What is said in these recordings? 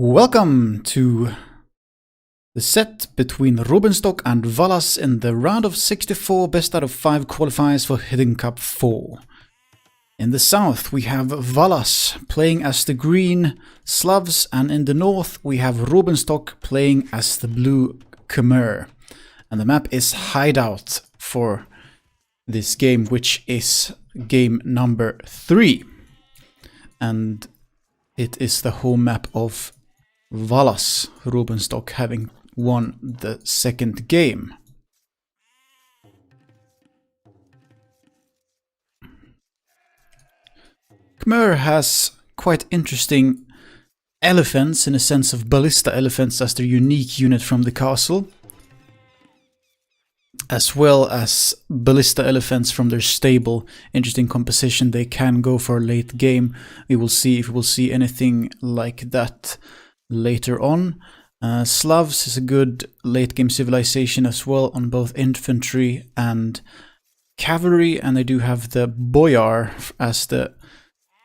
Welcome to the set between Rubenstock and Valas in the round of 64 best out of 5 qualifiers for Hidden Cup 4. In the south we have Valas playing as the green Slavs, and in the north we have Rubenstock playing as the blue Khmer. And the map is Hideout for this game, which is game number 3. And it is the home map of Valas, Rubenstock having won the second game. Khmer has quite interesting elephants in a sense of ballista elephants as their unique unit from the castle, as well as ballista elephants from their stable. Interesting composition. They can go for a late game. We will see if we will see anything like that later on. Slavs is a good late game civilization as well on both infantry and cavalry, and they do have the boyar as the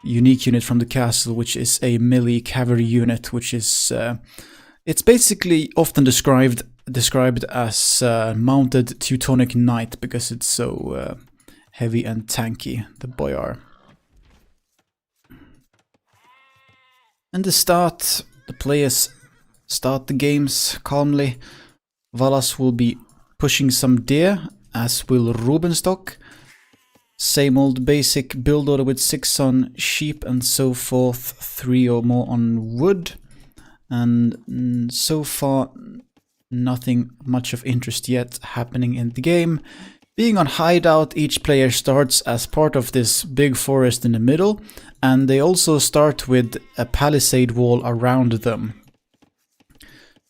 unique unit from the castle, which is a melee cavalry unit, which is it's basically often described as mounted Teutonic knight because it's so heavy and tanky, the boyar. And the start, the players start the games calmly. Valas will be pushing some deer, as will Rubenstock. Same old basic build order with 6 on sheep and so forth, 3 or more on wood. And so far nothing much of interest yet happening in the game. Being on Hideout, each player starts as part of this big forest in the middle, and they also start with a palisade wall around them.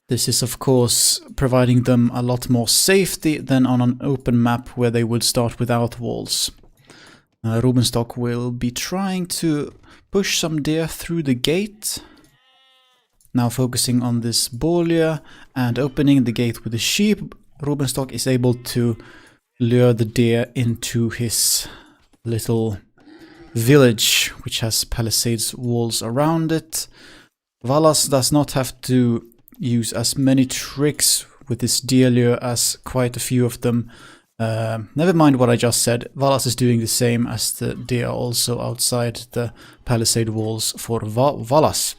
This is of course providing them a lot more safety than on an open map where they would start without walls. Rubenstock will be trying to push some deer through the gate. Now focusing on this Bolia and opening the gate with the sheep, Rubenstock is able to lure the deer into his little village, which has palisades walls around it. Valas does not have to use as many tricks with this deer lure as quite a few of them. Never mind what I just said, Valas is doing the same as the deer also outside the palisade walls for Valas.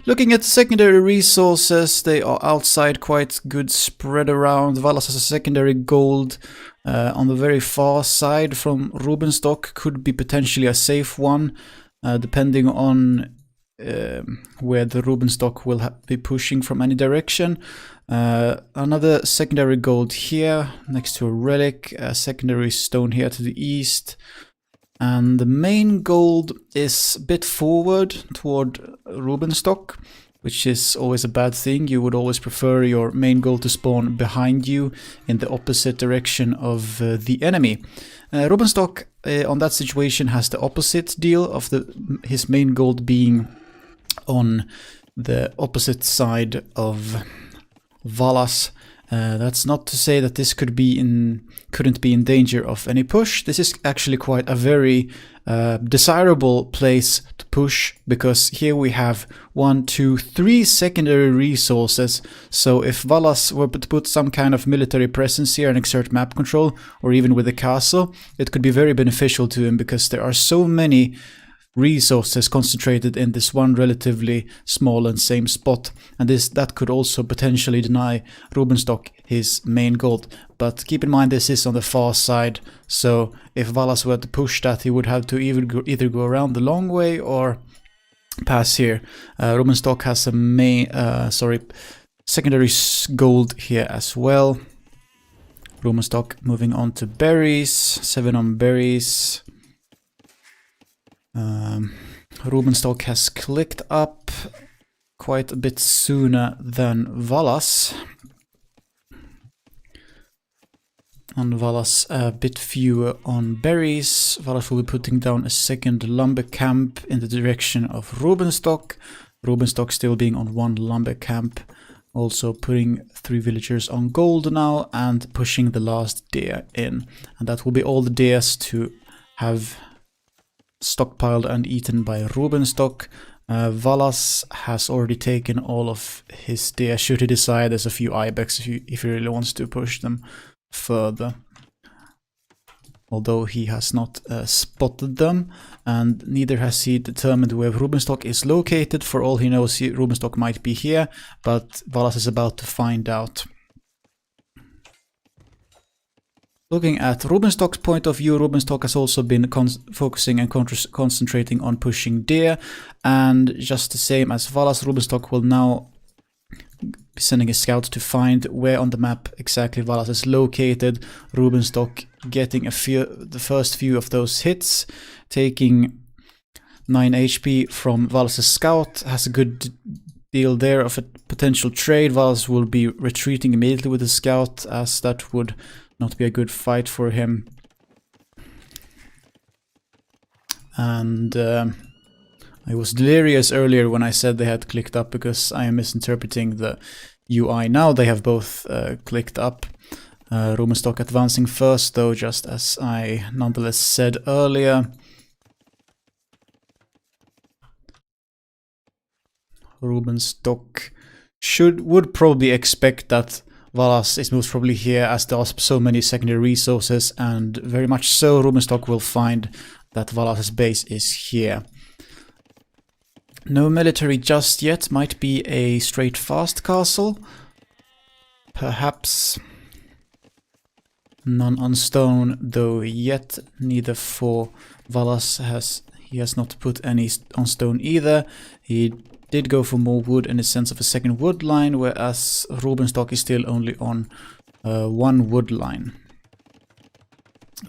Looking at secondary resources, they are outside quite good spread around. Valas has a secondary gold on the very far side from Rubenstock, could be potentially a safe one, depending on where the Rubenstock will be pushing from any direction. Another secondary gold here next to a relic, a secondary stone here to the east. And the main gold is a bit forward toward Rubenstock, which is always a bad thing. You would always prefer your main gold to spawn behind you in the opposite direction of the enemy. Rubenstock on that situation has the opposite deal of his main gold being on the opposite side of Valas. That's not to say that this couldn't be in danger of any push. This is actually quite a very desirable place to push, because here we have 1, 2, 3 secondary resources. So if Valas were to put some kind of military presence here and exert map control, or even with the castle, it could be very beneficial to him, because there are so many resources concentrated in this one relatively small and same spot, and that could also potentially deny Rubenstock his main gold. But keep in mind, this is on the far side, so if Valas were to push that, he would have to either go around the long way or pass here. Rubenstock has a secondary gold here as well. Rubenstock moving on to berries, 7 on berries. Rubenstock has clicked up quite a bit sooner than Valas. On Valas a bit fewer on berries. Valas will be putting down a second lumber camp in the direction of Rubenstock. Rubenstock still being on 1 lumber camp. Also putting 3 villagers on gold now and pushing the last deer in. And that will be all the deers to have stockpiled and eaten by Rubenstock. Valas has already taken all of his deer, should he decide. There's a few ibex if he really wants to push them further. Although he has not spotted them, and neither has he determined where Rubenstock is located. For all he knows, Rubenstock might be here, but Valas is about to find out. Looking at Rubenstock's point of view, Rubenstock has also been focusing and concentrating on pushing deer, and just the same as Valas, Rubenstock will now be sending his scouts to find where on the map exactly Valas is located. Rubenstock getting the first few of those hits, taking 9 HP from Valas' scout, has a good deal there of a potential trade. Valas will be retreating immediately with the scout, as that would not be a good fight for him. And I was delirious earlier when I said they had clicked up, because I am misinterpreting the UI. Now they have both clicked up. Rubenstock advancing first though, just as I nonetheless said earlier. Rubenstock would probably expect that Valas is most probably here, as there are so many secondary resources, and very much so Rubenstock will find that Valas' base is here. No military just yet, might be a straight fast castle. Perhaps none on stone though yet, neither for Valas. He has not put any on stone either. He did go for more wood in the sense of a second wood line, whereas Rubenstock is still only on one wood line.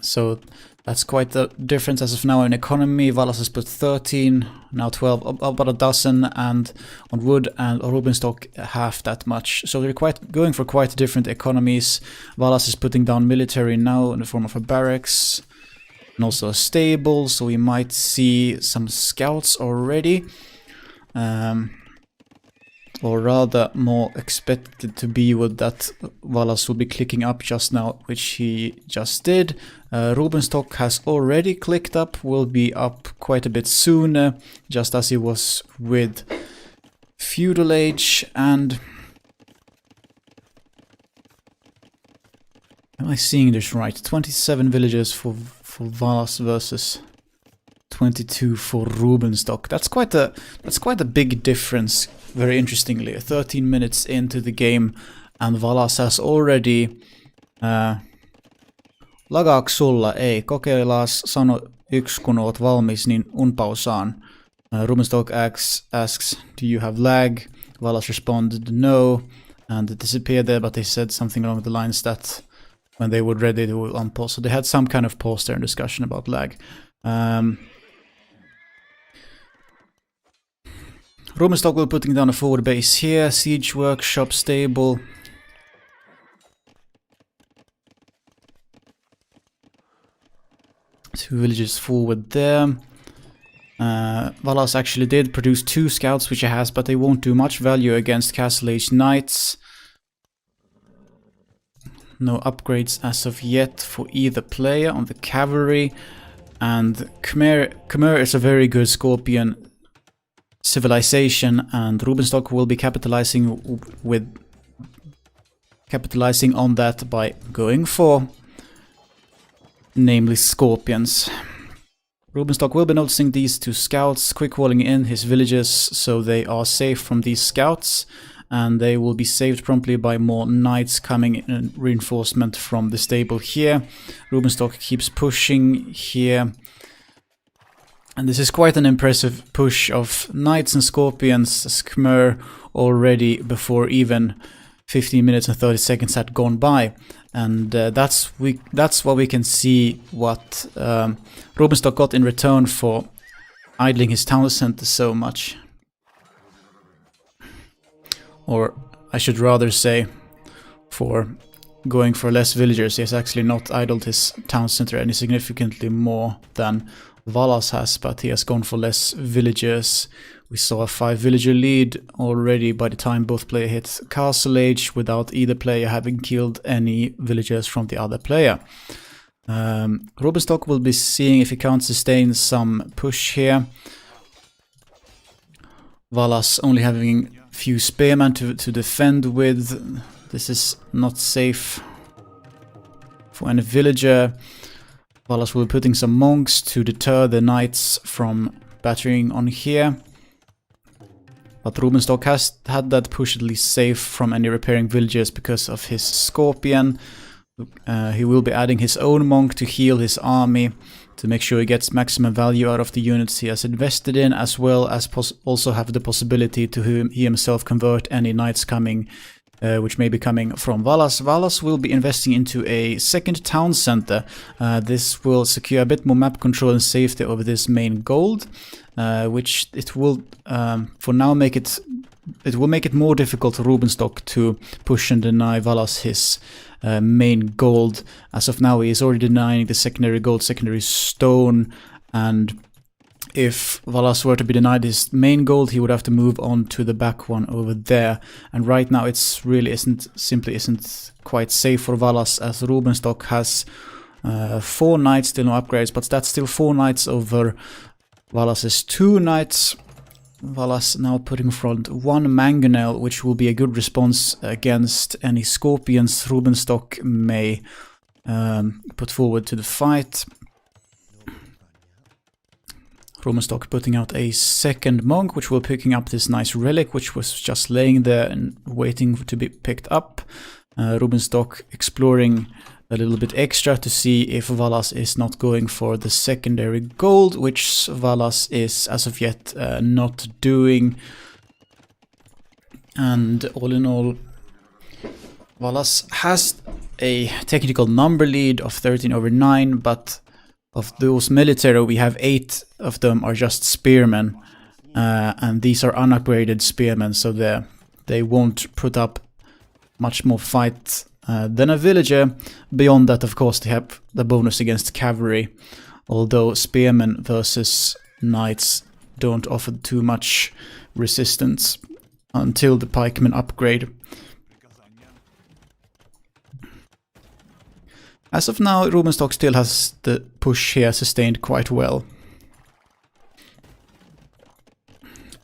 So that's quite the difference as of now in economy. Valas has put 13, now 12, about a dozen, and on wood, and Rubenstock half that much. So they're going for quite different economies. Valas is putting down military now in the form of a barracks and also a stable, so we might see some scouts already. Or rather more expected to be with that Valas will be clicking up just now, which he just did. Rubenstock has already clicked up, will be up quite a bit sooner, just as he was with Feudal Age. And am I seeing this right? 27 villagers for Valas versus 22 for Rubenstock. That's quite a big difference. Very interestingly, 13 minutes into the game, and Valas has already lagaaks sulla? Ei. Kokeillaan sano yksi kun oot valmis, niin unpausaan. Rubenstock asks, do you have lag? Valas responded no, and it disappeared there, but they said something along the lines that when they were ready they will unpause. So they had some kind of pause there in discussion about lag. Rubenstock will be putting down a forward base here, siege workshop, stable. Two villages forward there. Valas actually did produce 2 scouts, which he has, but they won't do much value against Castle Age Knights. No upgrades as of yet for either player on the cavalry. And Khmer is a very good Scorpion civilization, and Rubenstock will be capitalizing on that by going for namely Scorpions. Rubenstock will be noticing these 2 scouts, quick walling in his villages so they are safe from these scouts, and they will be saved promptly by more knights coming in reinforcement from the stable here. Rubenstock keeps pushing here. And this is quite an impressive push of Knights and Scorpions as Khmer already before even 15 minutes and 30 seconds had gone by. And that's what we can see what Rubenstock got in return for idling his town center so much. Or I should rather say, for going for less villagers. He has actually not idled his town center any significantly more than Valas has, but he has gone for less villagers. We saw a 5 villager lead already by the time both players hit Castle Age, without either player having killed any villagers from the other player. Rubenstock will be seeing if he can't sustain some push here. Valas only having few spearmen to defend with. This is not safe for any villager. Valas will be putting some monks to deter the knights from battering on here. But Rubenstock has had that push at least safe from any repairing villagers because of his scorpion. He will be adding his own monk to heal his army, to make sure he gets maximum value out of the units he has invested in, as well as also have the possibility to he himself convert any knights coming, which may be coming from Valas. Valas will be investing into a second town center. This will secure a bit more map control and safety over this main gold, which it will for now make it will make it more difficult for Rubenstock to push and deny Valas his main gold. As of now, he is already denying the secondary gold, secondary stone, and if Valas were to be denied his main gold, he would have to move on to the back one over there. And right now, it's really simply isn't quite safe for Valas, as Rubenstock has 4 knights, still no upgrades, but that's still 4 knights over Valas's 2 knights. Valas now putting in front 1 mangonel, which will be a good response against any scorpions Rubenstock may put forward to the fight. Rubenstock putting out a second monk, which will picking up this nice relic, which was just laying there and waiting to be picked up. Rubenstock exploring a little bit extra to see if Valas is not going for the secondary gold, which Valas is as of yet not doing. And all in all, Valas has a technical number lead of 13/9, but of those military, we have 8 of them are just spearmen, and these are unupgraded spearmen, so they won't put up much more fight than a villager. Beyond that, of course, they have the bonus against cavalry, although spearmen versus knights don't offer too much resistance until the pikemen upgrade. As of now, Rubenstock still has the push here sustained quite well.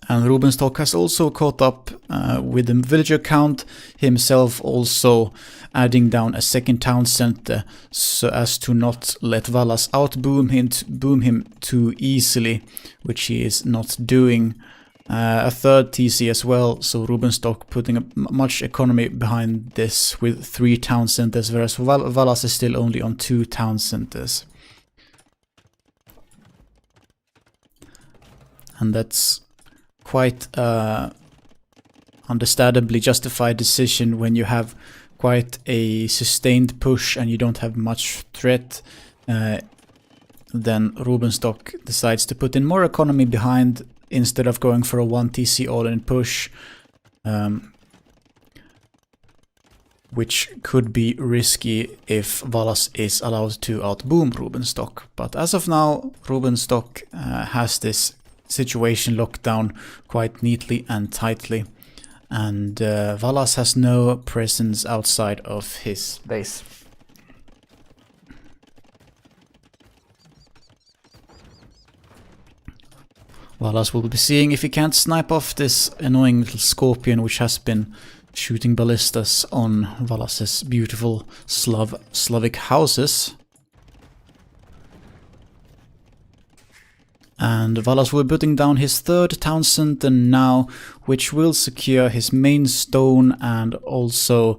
And Rubenstock has also caught up with the villager count, himself also adding down a second town center so as to not let Valas outboom him too easily, which he is not doing. A third TC as well, so Rubenstock putting much economy behind this with 3 town centers, whereas Valas is still only on 2 town centers. And that's quite understandably justified decision when you have quite a sustained push and you don't have much threat. Then Rubenstock decides to put in more economy behind instead of going for a 1 TC all-in push, which could be risky if Valas is allowed to outboom Rubenstock. But as of now, Rubenstock has this situation locked down quite neatly and tightly, and Valas has no presence outside of his base. Valas will be seeing if he can't snipe off this annoying little scorpion which has been shooting ballistas on Valas's beautiful Slavic houses. And Valas will be putting down his 3rd town center now, which will secure his main stone and also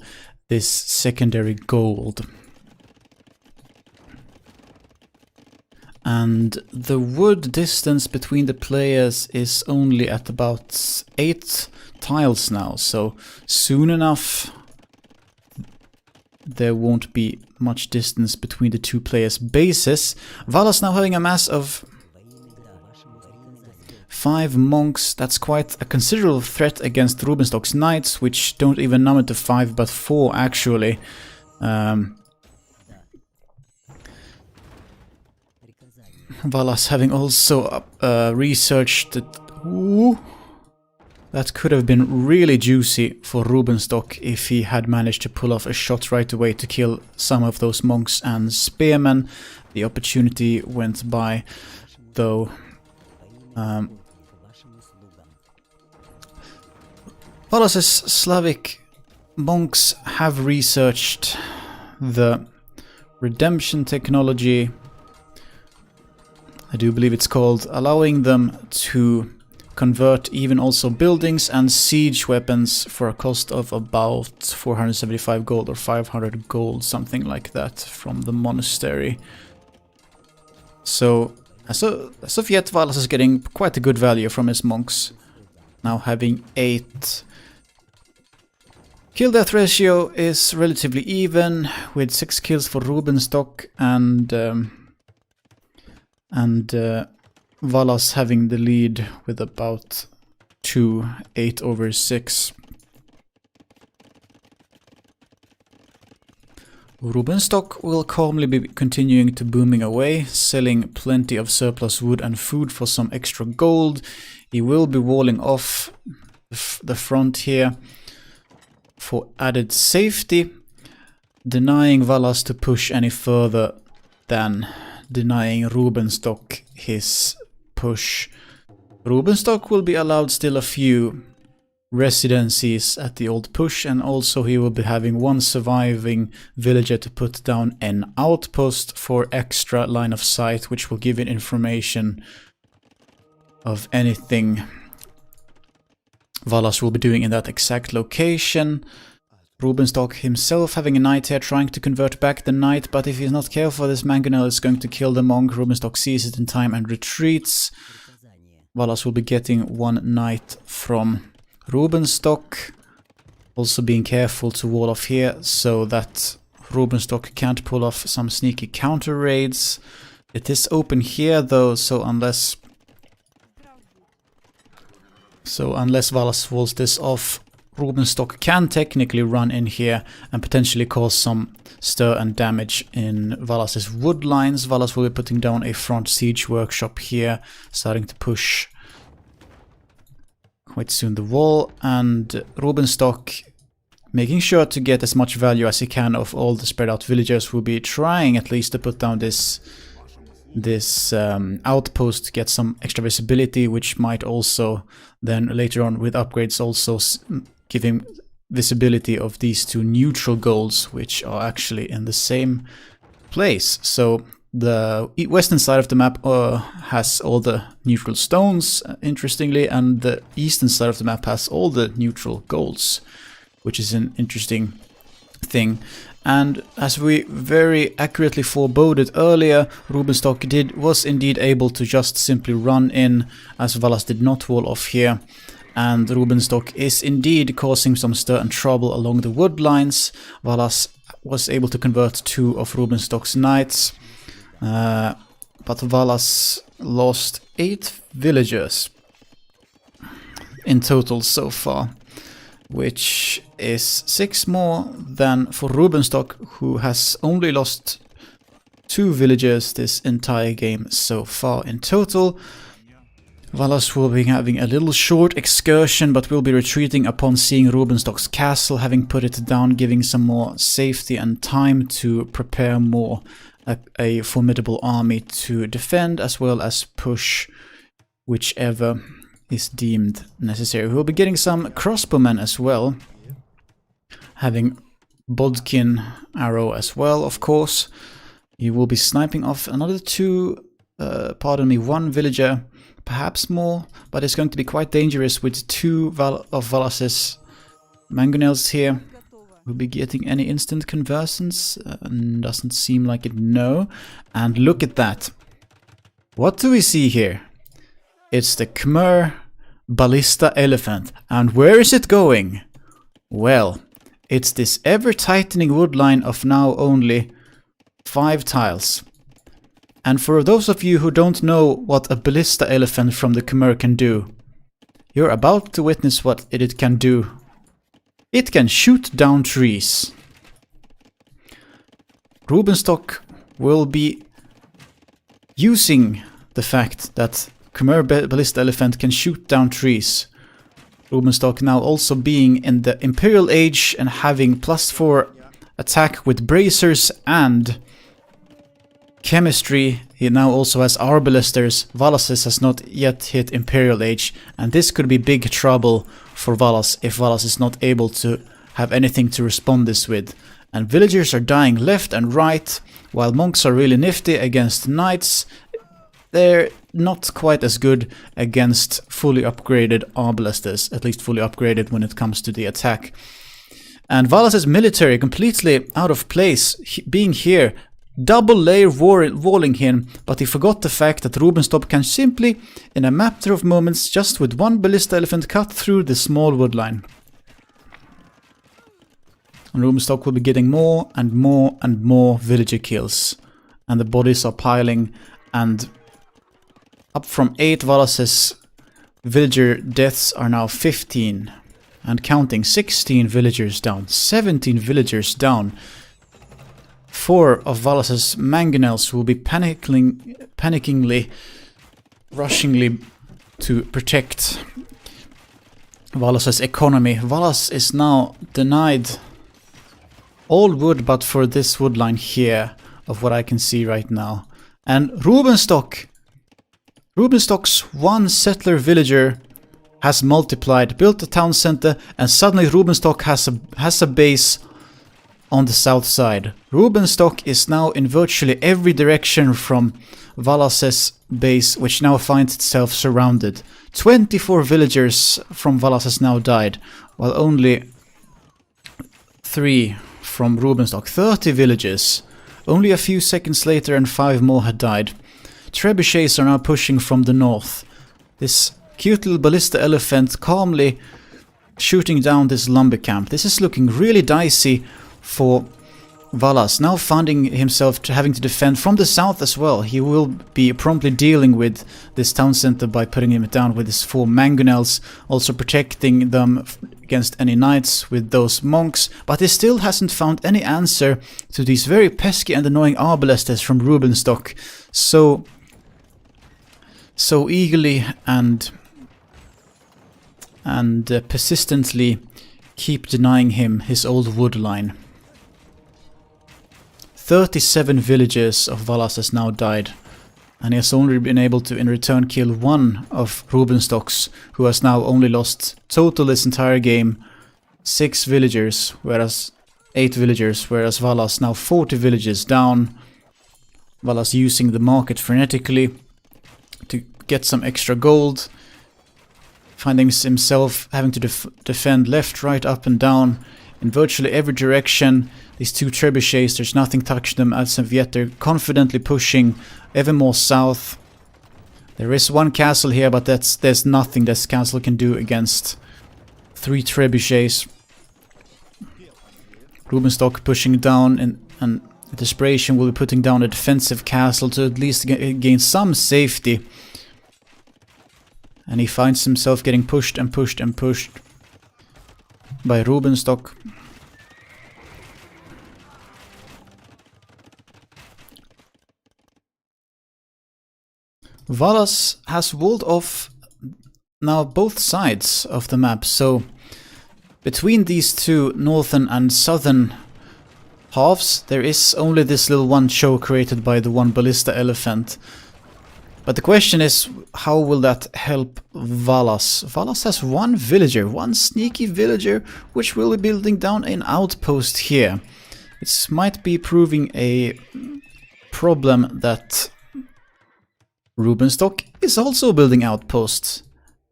this secondary gold. And the wood distance between the players is only at about 8 tiles now, so soon enough there won't be much distance between the 2 players' bases. Valas now having a mass of 5 monks. That's quite a considerable threat against Rubenstock's knights, which don't even number to 5 but 4 actually. Valas having also researched that. Ooh, that could have been really juicy for Rubenstock if he had managed to pull off a shot right away to kill some of those monks and spearmen. The opportunity went by, though. Valas' Slavic monks have researched the redemption technology, I do believe it's called, allowing them to convert even also buildings and siege weapons for a cost of about 475 gold or 500 gold, something like that, from the monastery. So as of yet, Valas is getting quite a good value from his monks, now having 8. Kill death ratio is relatively even, with 6 kills for Rubenstock and Valas having the lead with about 8 over 6. Rubenstock will calmly be continuing to booming away, selling plenty of surplus wood and food for some extra gold. He will be walling off the front here for added safety, denying Valas to push any further than denying Rubenstock his push. Rubenstock will be allowed still a few residencies at the old push, and also he will be having one surviving villager to put down an outpost for extra line of sight, which will give it information of anything Valas will be doing in that exact location. Rubenstock himself having a knight here, trying to convert back the knight, but if he's not careful, this mangonel is going to kill the monk. Rubenstock sees it in time and retreats. Valas will be getting one knight from Rubenstock. Also being careful to wall off here so that Rubenstock can't pull off some sneaky counter raids. It is open here though, so unless Valas walls this off, Rubenstock can technically run in here and potentially cause some stir and damage in Valas' wood lines. Valas will be putting down a front siege workshop here, starting to push quite soon the wall, and Rubenstock, making sure to get as much value as he can of all the spread out villagers, will be trying at least to put down this outpost to get some extra visibility, which might also then later on with upgrades also give him visibility of these two neutral goals, which are actually in the same place. So the western side of the map has all the neutral stones, interestingly, and the eastern side of the map has all the neutral golds, which is an interesting thing. And as we very accurately foreboded earlier, Rubenstock was indeed able to just simply run in, as Valas did not wall off here. And Rubenstock is indeed causing some stir and trouble along the wood lines. Valas was able to convert 2 of Rubenstock's knights, but Valas lost 8 villagers in total so far, which is 6 more than for Rubenstock, who has only lost 2 villagers this entire game so far in total. Valas will be having a little short excursion, but will be retreating upon seeing Rubenstock's castle, having put it down, giving some more safety and time to prepare more a formidable army to defend, as well as push whichever is deemed necessary. We'll be getting some crossbowmen as well, having Bodkin arrow as well, of course. You will be sniping off another 1 villager, perhaps more, but it's going to be quite dangerous with 2 of Valas's mangonels here. Will be getting any instant conversions? Doesn't seem like it, no. And look at that. What do we see here? It's the Khmer Ballista Elephant. And where is it going? Well, it's this ever-tightening wood line of now only 5 tiles. And for those of you who don't know what a Ballista Elephant from the Khmer can do, you're about to witness what it can do. It can shoot down trees. Rubenstock will be using the fact that Khmer Ballista Elephant can shoot down trees. Rubenstock now also being in the Imperial Age and having +4 attack with bracers and chemistry. He now also has Arbalesters. Valas has not yet hit Imperial Age, and this could be big trouble for Valas if Valas is not able to have anything to respond this with. And villagers are dying left and right, while monks are really nifty against knights. They're not quite as good against fully upgraded arbalesters, at least fully upgraded when it comes to the attack. And Valas' military completely out of place, being here, double layer walling him, but he forgot the fact that Rubenstock can simply, in a matter of moments, just with one ballista elephant, cut through the small wood line. And Rubenstock will be getting more and more and more villager kills. And the bodies are piling, and up from 8 Valas' villager deaths are now 15. And counting, 16 villagers down, 17 villagers down. 4 of Valas' mangonels will be panickingly, rushingly to protect Valas' economy. Valas is now denied all wood but for this wood line here, of what I can see right now. And Rubenstock's one settler villager has multiplied, built a town center, and suddenly Rubenstock has a base on the south side. Rubenstock is now in virtually every direction from Valas' base, which now finds itself surrounded. 24 villagers from Valas has now died, while only 3 from Rubenstock. 30 villages. Only a few seconds later and 5 more had died. Trebuchets are now pushing from the north. This cute little ballista elephant calmly shooting down this lumber camp. This is looking really dicey for Valas, now finding himself having to defend from the south as well. He will be promptly dealing with this town center by putting him down with his 4 mangonels, also protecting them against any knights with those monks, but he still hasn't found any answer to these very pesky and annoying arbalesters from Rubenstock, so eagerly and persistently keep denying him his old wood line. 37 villagers of Valas has now died, and he has only been able to in return kill 1 of Rubenstock's, who has now only lost total this entire game 6 villagers, whereas 8 villagers, whereas Valas now 40 villages down. Valas using the market frenetically to get some extra gold, finding himself having to defend left, right, up and down in virtually every direction. These 2 trebuchets, there's nothing touching them as of yet. They're confidently pushing ever more south. There is 1 castle here, but there's nothing this castle can do against 3 trebuchets. Rubenstock pushing down, and desperation will be putting down a defensive castle to at least gain some safety. And he finds himself getting pushed and pushed and pushed by Rubenstock. Valas has walled off now both sides of the map, so between these 2 northern and southern halves there is only this little one show created by the 1 ballista elephant. But the question is, how will that help Valas? Valas has 1 villager, 1 sneaky villager, which will be building down an outpost here. It might be proving a problem that Rubenstock is also building outposts.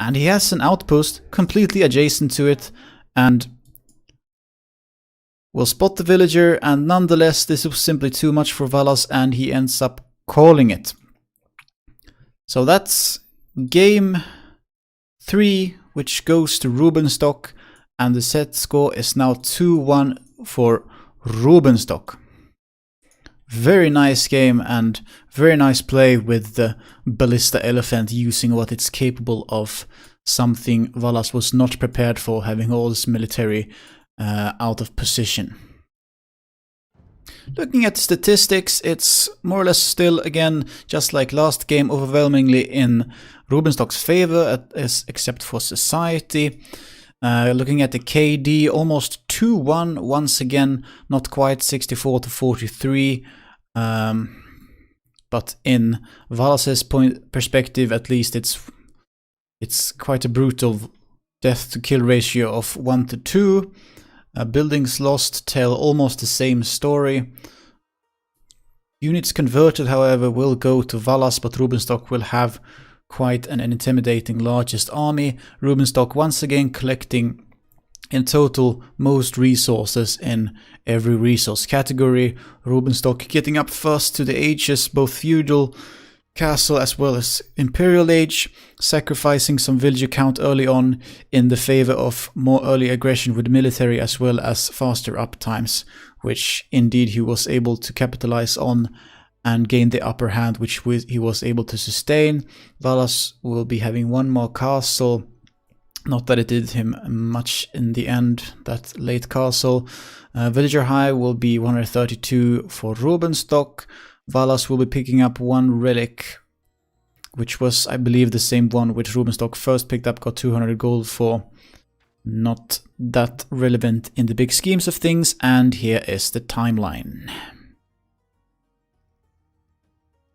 And he has an outpost completely adjacent to it, and will spot the villager, and nonetheless this was simply too much for Valas, and he ends up calling it. So that's game 3, which goes to Rubenstock, and the set score is now 2-1 for Rubenstock. Very nice game and very nice play with the ballista elephant using what it's capable of. Something Valas was not prepared for, having all his military out of position. Looking at statistics, it's more or less still, again, just like last game, overwhelmingly in Rubenstock's favor, except for society. Looking at the KD, almost 2-1 once again, not quite 64 to 43. But in Valas' perspective, at least, it's quite a brutal death to kill ratio of 1 to 2. Buildings lost tell almost the same story. Units converted, however, will go to Valas, but Rubenstock will have quite an intimidating largest army. Rubenstock once again collecting in total most resources in every resource category. Rubenstock getting up first to the ages, both feudal, castle as well as imperial age, sacrificing some villager count early on in the favor of more early aggression with military as well as faster uptimes, which indeed he was able to capitalize on and gain the upper hand, which he was able to sustain. Valas will be having one more castle. Not that it did him much in the end, that late castle. Villager high will be 132 for Rubenstock. Valas will be picking up one relic, which was, I believe, the same one which Rubenstock first picked up, got 200 gold for. Not that relevant in the big schemes of things, and here is the timeline.